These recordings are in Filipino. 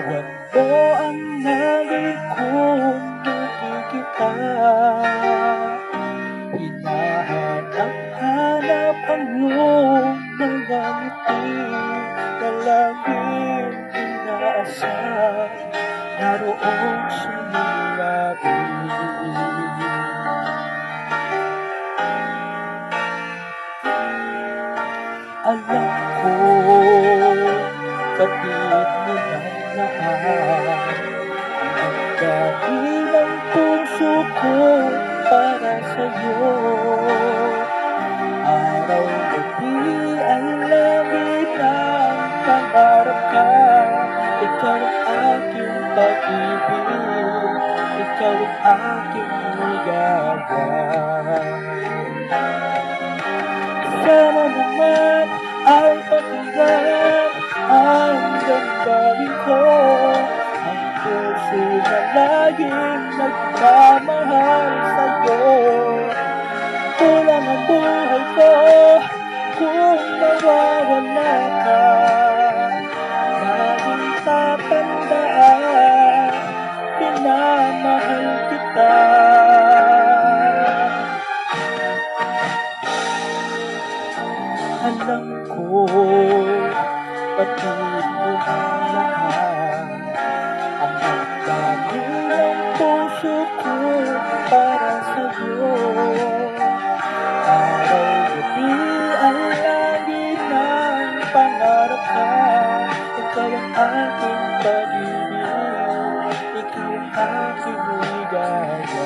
Buwan mo ang naging kung nakikita. Hinahanap-hanap ang iyong mga ngiti na laging inaasam naroon sumilapit. Alam ko, kapit mo ng lahat ang dami ng puso ko para sa'yo. Araw-gabi ang langit ang pangarap ka. Ikaw ang aking pag-ibig, ikaw ang aking ligaya. Sana naman ay pakinggan ang damdamin ko, ang puso na laging nagmamahal sa'yo. Kulang ang buhay ko kung mawawala ka. Laging tatandaan, pinamahal kita. Alam ko, batid mo ang lahat. Ang dami ng puso ko para sa'yo. Araw-gabi ang langit ng pangarap ka. Ikaw ang aking pag-ibig, ikaw ang aking ligaya.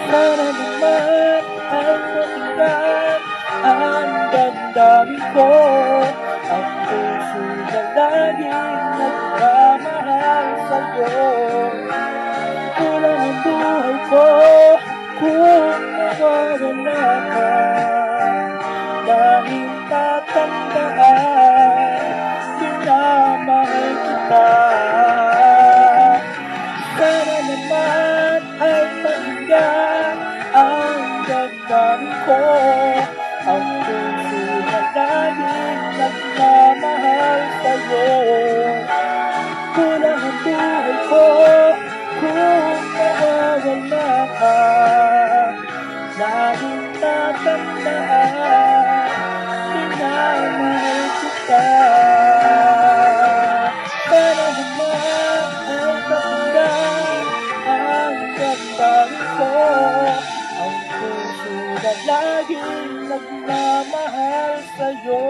Sana naman ay pakinggan ang damdamin ko, ang puso na laging nagmamahal sa'yo. Kulang ang buhay ko kung mawawala ka. Dahil tatandaan, pinamahal kita. Sana naman ay pakinggan ang damdamin ko, ang puso na laging nagmamahal sa'yo. Kulang ang buhay ko kung mawawala ka. Laging tatandaan, pinamahal kita. Sana naman ay pakinggan ang damdamin ko, ang puso na laging nagmamahal sa'yo.